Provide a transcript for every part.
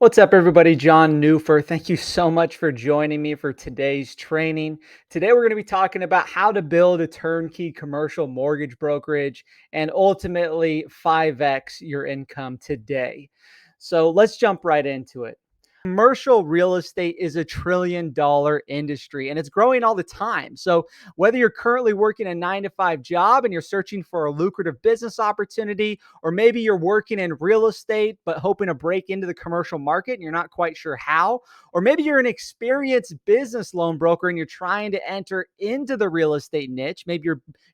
What's up, everybody? John Newfer. Thank you so much for joining me for today's training. Today, we're going to be talking about how to build a turnkey commercial mortgage brokerage and ultimately 5x your income today. So, let's jump right into it. Commercial real estate is a $1 trillion industry and it's growing all the time. So, whether you're currently working a 9 to 5 job and you're searching for a lucrative business opportunity, or maybe you're working in real estate but hoping to break into the commercial market and you're not quite sure how, or maybe you're an experienced business loan broker and you're trying to enter into the real estate niche, maybe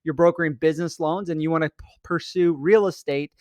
you're brokering business loans and you want to pursue real estate,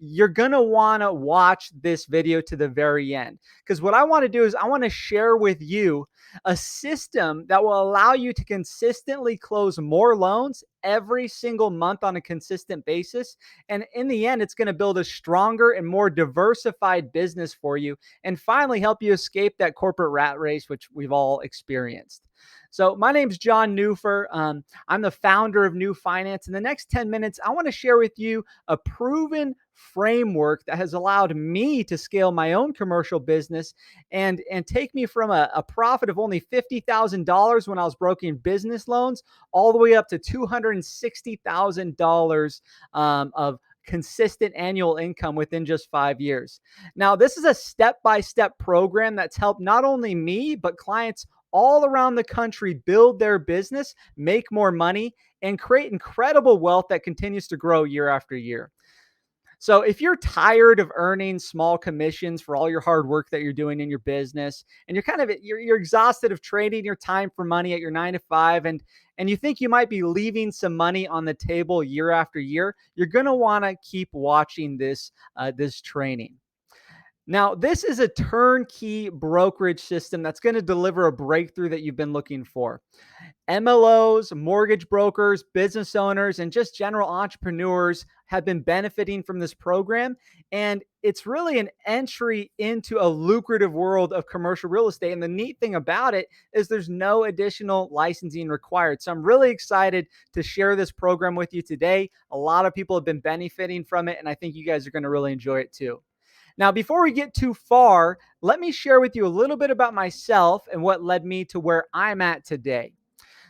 you're going to want to watch this video to the very end, because what I want to do is I want to share with you a system that will allow you to consistently close more loans every single month on a consistent basis. And in the end, it's going to build a stronger and more diversified business for you and finally help you escape that corporate rat race, which we've all experienced. So, my name's John Newfer. I'm the founder of New Finance. In the next 10 minutes, I want to share with you a proven framework that has allowed me to scale my own commercial business and take me from a profit of only $50,000 when I was broking business loans all the way up to $260,000 of consistent annual income within just 5 years. Now, this is a step-by-step program that's helped not only me, but clients all around the country build their business, make more money, and create incredible wealth that continues to grow year after year. So if you're tired of earning small commissions for all your hard work that you're doing in your business, and you're exhausted of trading your time for money at your 9 to 5, and you think you might be leaving some money on the table year after year, you're going to want to keep watching this training. Now, this is a turnkey brokerage system that's going to deliver a breakthrough that you've been looking for. MLOs, mortgage brokers, business owners, and just general entrepreneurs have been benefiting from this program. And it's really an entry into a lucrative world of commercial real estate. And the neat thing about it is there's no additional licensing required. So I'm really excited to share this program with you today. A lot of people have been benefiting from it, and I think you guys are going to really enjoy it too. Now, before we get too far, let me share with you a little bit about myself and what led me to where I'm at today.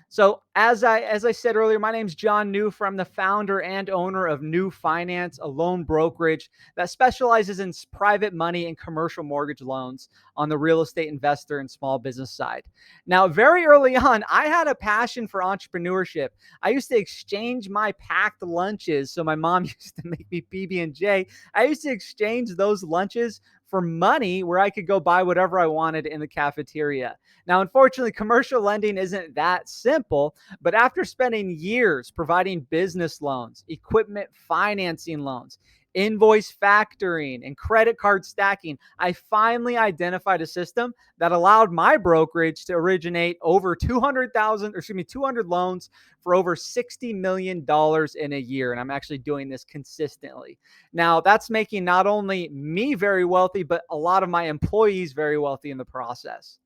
So as I said earlier, my name's John Newfer. I'm the founder and owner of New Finance, a loan brokerage that specializes in private money and commercial mortgage loans on the real estate investor and small business side. Now, very early on, I had a passion for entrepreneurship. I used to exchange my packed lunches. So my mom used to make me PB&J. I used to exchange those lunches for money where I could go buy whatever I wanted in the cafeteria. Now, unfortunately, commercial lending isn't that simple, but after spending years providing business loans, equipment financing loans, invoice factoring, and credit card stacking, I finally identified a system that allowed my brokerage to originate over 200 loans for over $60 million in a year. And I'm actually doing this consistently. Now, that's making not only me very wealthy, but a lot of my employees very wealthy in the process.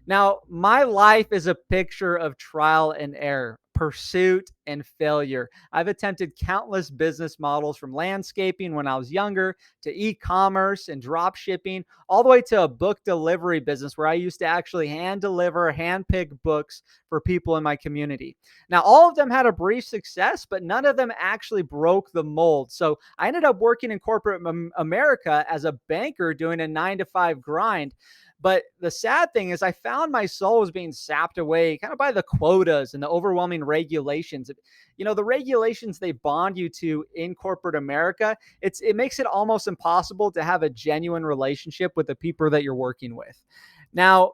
Now, my life is a picture of trial and error, pursuit and failure. I've attempted countless business models, from landscaping when I was younger to e-commerce and drop shipping, all the way to a book delivery business where I used to actually hand deliver, hand pick books for people in my community. Now, all of them had a brief success, but none of them actually broke the mold. So I ended up working in corporate America as a banker doing a 9 to 5 grind. But the sad thing is, I found my soul was being sapped away kind of by the quotas and the overwhelming regulations. The regulations they bond you to in corporate America, it makes it almost impossible to have a genuine relationship with the people that you're working with. Now,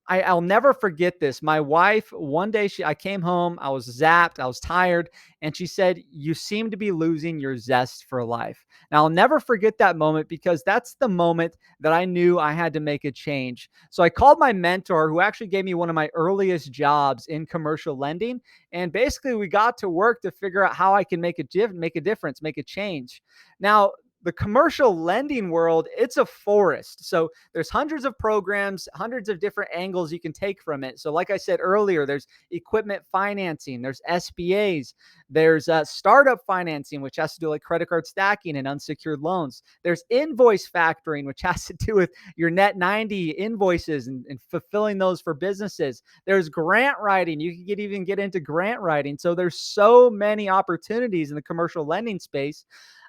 I'll never forget this. My wife, one day, I came home, I was zapped, I was tired, and she said, "You seem to be losing your zest for life." Now, I'll never forget that moment, because that's the moment that I knew I had to make a change. So I called my mentor, who actually gave me one of my earliest jobs in commercial lending, and basically we got to work to figure out how I can make a difference, make a change. Now, the commercial lending world, it's a forest. So there's hundreds of programs, hundreds of different angles you can take from it. So like I said earlier, there's equipment financing, there's SBAs, there's startup financing, which has to do like credit card stacking and unsecured loans. There's invoice factoring, which has to do with your net 90 invoices and fulfilling those for businesses. There's grant writing. You can even get into grant writing. So there's so many opportunities in the commercial lending space.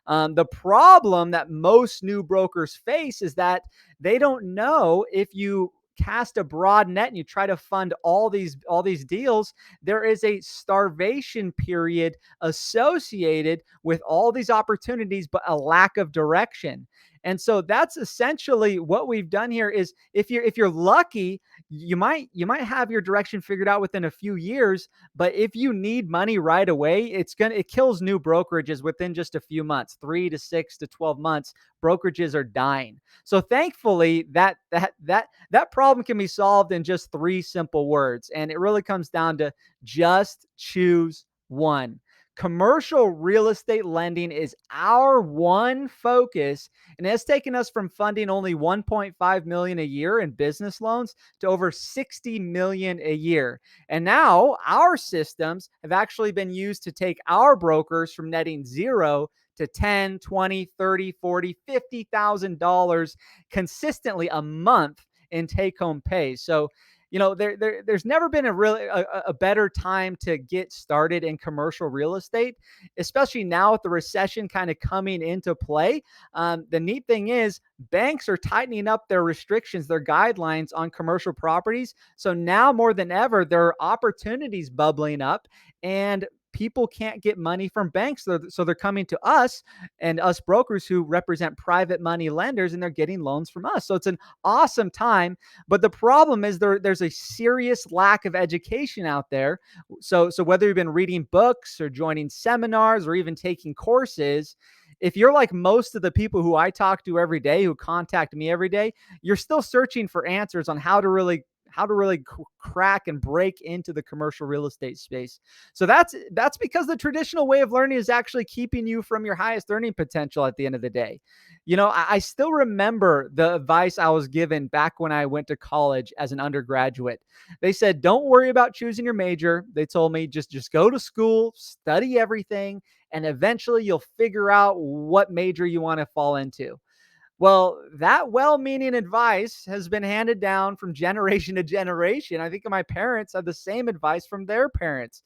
The problem that most new brokers face is that they don't know, if you cast a broad net and you try to fund all these deals, there is a starvation period associated with all these opportunities, but a lack of direction. And so that's essentially what we've done here. Is if you're lucky, you might have your direction figured out within a few years. But if you need money right away, it kills new brokerages within just a few months. 3 to 6 to 12 months, brokerages are dying. So thankfully, that problem can be solved in just three simple words, and it really comes down to just choose one. Commercial real estate lending is our one focus, and it's taken us from funding only 1.5 million a year in business loans to over 60 million a year. And now our systems have actually been used to take our brokers from netting zero to 10, 20, 30, 40, $50,000 consistently a month in take home pay. So, there's never been a better time to get started in commercial real estate, especially now with the recession kind of coming into play. The neat thing is, banks are tightening up their restrictions, their guidelines on commercial properties. So now more than ever, there are opportunities bubbling up, and people can't get money from banks. So they're coming to us and us brokers who represent private money lenders, and they're getting loans from us. So it's an awesome time. But the problem is there's a serious lack of education out there. So whether you've been reading books or joining seminars or even taking courses, if you're like most of the people who I talk to every day, who contact me every day, you're still searching for answers on how to really crack and break into the commercial real estate space. So that's because the traditional way of learning is actually keeping you from your highest earning potential at the end of the day. I still remember the advice I was given back when I went to college as an undergraduate. They said, don't worry about choosing your major. They told me just go to school, study everything, and eventually you'll figure out what major you want to fall into. Well, that well-meaning advice has been handed down from generation to generation. I think my parents had the same advice from their parents.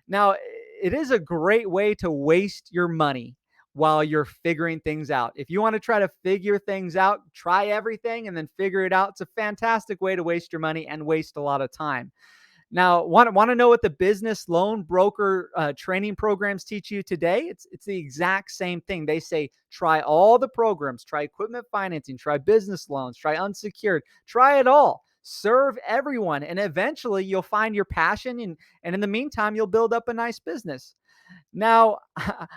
Now, it is a great way to waste your money while you're figuring things out. If you want to try to figure things out, try everything and then figure it out. It's a fantastic way to waste your money and waste a lot of time. Now, want to know what the business loan broker training programs teach you today? It's the exact same thing. They say try all the programs, try equipment financing, try business loans, try unsecured, try it all. Serve everyone, and eventually you'll find your passion, and in the meantime, you'll build up a nice business. Now,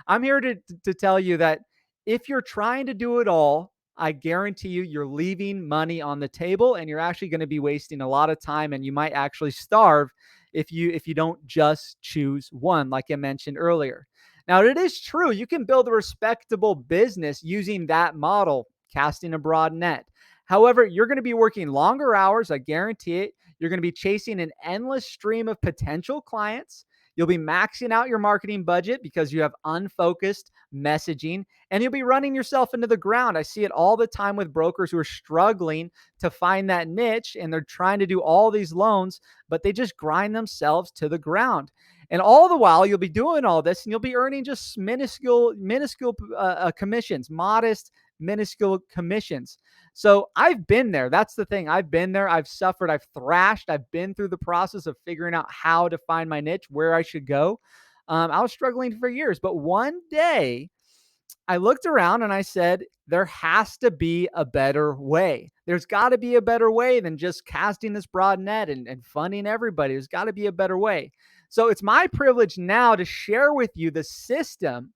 I'm here to tell you that if you're trying to do it all, I guarantee you're leaving money on the table, and you're actually going to be wasting a lot of time, and you might actually starve if you don't just choose one, like I mentioned earlier. Now, it is true you can build a respectable business using that model, casting a broad net. However, you're going to be working longer hours, I guarantee it. You're going to be chasing an endless stream of potential clients. You'll be maxing out your marketing budget because you have unfocused messaging, and you'll be running yourself into the ground. I see it all the time with brokers who are struggling to find that niche, and they're trying to do all these loans, but they just grind themselves to the ground. And all the while, you'll be doing all this, and you'll be earning just minuscule commissions, modest, minuscule commissions. So I've been there. That's the thing. I've been there. I've suffered. I've thrashed. I've been through the process of figuring out how to find my niche, where I should go. I was struggling for years, but one day I looked around and I said, there has to be a better way. There's got to be a better way than just casting this broad net and funding everybody. There's got to be a better way. So it's my privilege now to share with you the system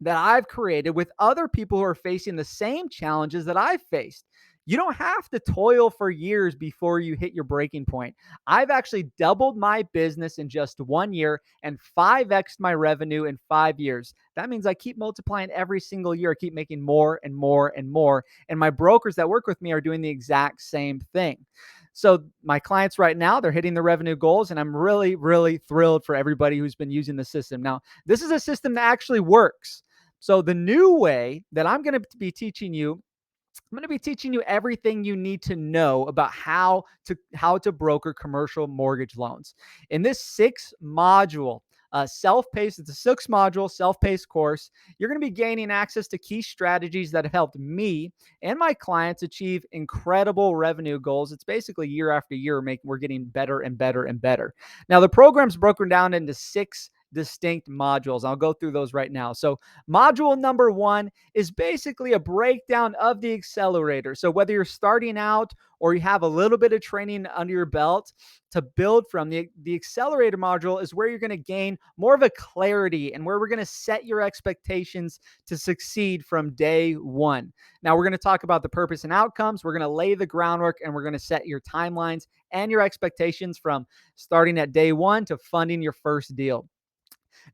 that I've created with other people who are facing the same challenges that I've faced. You don't have to toil for years before you hit your breaking point. I've actually doubled my business in just 1 year and 5x my revenue in 5 years. That means I keep multiplying every single year. I keep making more and more and more. And my brokers that work with me are doing the exact same thing. So my clients right now, they're hitting the revenue goals, and I'm really, really thrilled for everybody who's been using the system. Now, this is a system that actually works. So the new way that I'm going to be teaching you everything you need to know about how to broker commercial mortgage loans. In this self-paced, it's a 6 module self-paced course. You're going to be gaining access to key strategies that have helped me and my clients achieve incredible revenue goals. It's basically year after year, we're getting better and better and better. Now, the program's broken down into 6 distinct modules. I'll go through those right now. So, module number 1 is basically a breakdown of the accelerator. So, whether you're starting out or you have a little bit of training under your belt to build from, the accelerator module is where you're going to gain more of a clarity and where we're going to set your expectations to succeed from day one. Now, we're going to talk about the purpose and outcomes. We're going to lay the groundwork, and we're going to set your timelines and your expectations from starting at day one to funding your first deal.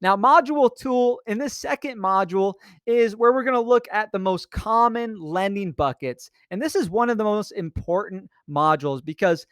Now, module 2 in this second module is where we're going to look at the most common lending buckets. And this is one of the most important modules because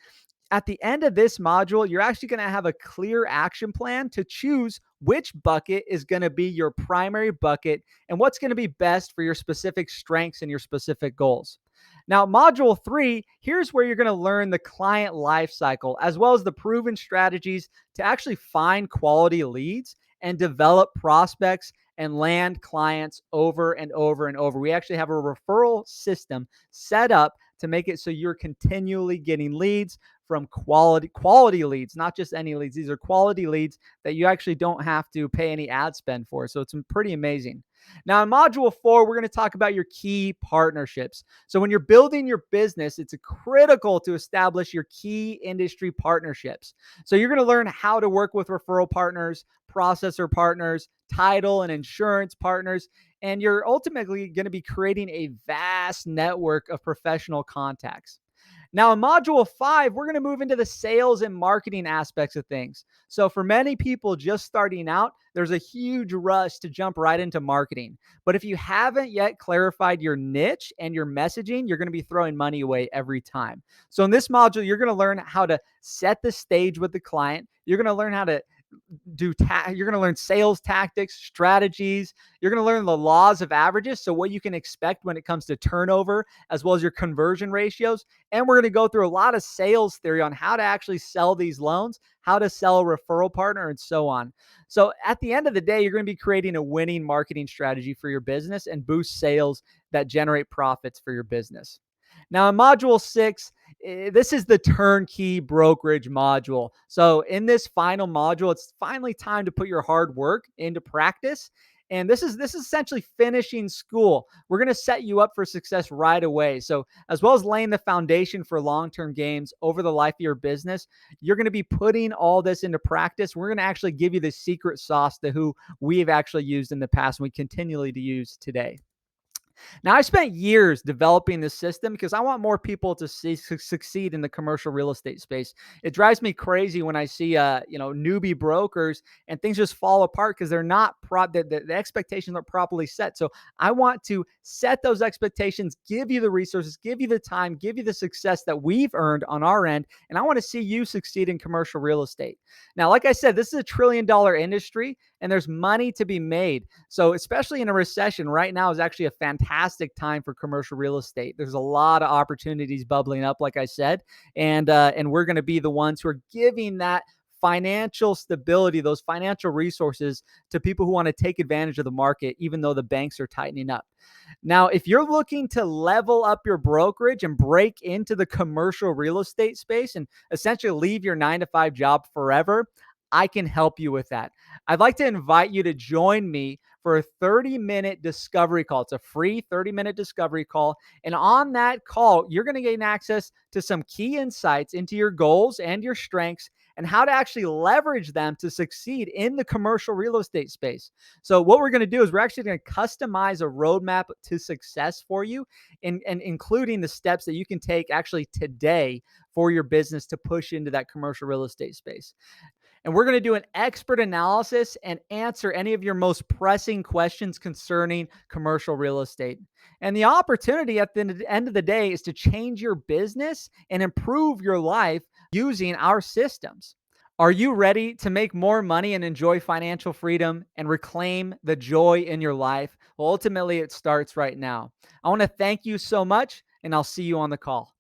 at the end of this module, you're actually going to have a clear action plan to choose which bucket is going to be your primary bucket and what's going to be best for your specific strengths and your specific goals. Now, module 3, here's where you're going to learn the client life cycle as well as the proven strategies to actually find quality leads and develop prospects and land clients over and over and over. We actually have a referral system set up to make it so you're continually getting leads from quality leads, not just any leads. These are quality leads that you actually don't have to pay any ad spend for. So it's pretty amazing. Now, in module 4, we're going to talk about your key partnerships. So when you're building your business, it's critical to establish your key industry partnerships. So you're going to learn how to work with referral partners, processor partners, title and insurance partners, and you're ultimately going to be creating a vast network of professional contacts. Now, in module 5, we're going to move into the sales and marketing aspects of things. So, for many people just starting out, there's a huge rush to jump right into marketing. But if you haven't yet clarified your niche and your messaging, you're going to be throwing money away every time. So, in this module, you're going to learn how to set the stage with the client. You're going to learn how to you're going to learn sales tactics, strategies. You're going to learn the laws of averages, so what you can expect when it comes to turnover as well as your conversion ratios. And we're going to go through a lot of sales theory on how to actually sell these loans, how to sell a referral partner, and so on. So at the end of the day, you're going to be creating a winning marketing strategy for your business and boost sales that generate profits for your business. Now, in module 6, this is the turnkey brokerage module. So in this final module, it's finally time to put your hard work into practice. And this is essentially finishing school. We're going to set you up for success right away. So as well as laying the foundation for long-term gains over the life of your business, you're going to be putting all this into practice. We're going to actually give you the secret sauce to who we've actually used in the past and we continually to use today. Now, I spent years developing this system because I want more people to succeed in the commercial real estate space. It drives me crazy when I see, newbie brokers and things just fall apart because they're not the expectations aren't properly set. So I want to set those expectations, give you the resources, give you the time, give you the success that we've earned on our end, and I want to see you succeed in commercial real estate. Now, like I said, this is a $1 trillion industry, and there's money to be made. So especially in a recession, right now is actually a fantastic time for commercial real estate. There's a lot of opportunities bubbling up, like I said, and we're going to be the ones who are giving that financial stability, those financial resources to people who want to take advantage of the market, even though the banks are tightening up. Now, if you're looking to level up your brokerage and break into the commercial real estate space and essentially leave your 9-to-5 job forever, I can help you with that. I'd like to invite you to join me for a 30-minute discovery call. It's a free 30-minute discovery call. And on that call, you're going to gain access to some key insights into your goals and your strengths, and how to actually leverage them to succeed in the commercial real estate space. So, what we're going to do is we're actually going to customize a roadmap to success for you, and including the steps that you can take actually today for your business to push into that commercial real estate space. And we're going to do an expert analysis and answer any of your most pressing questions concerning commercial real estate. And the opportunity at the end of the day is to change your business and improve your life using our systems. Are you ready to make more money and enjoy financial freedom and reclaim the joy in your life? Well, ultimately, it starts right now. I want to thank you so much, and I'll see you on the call.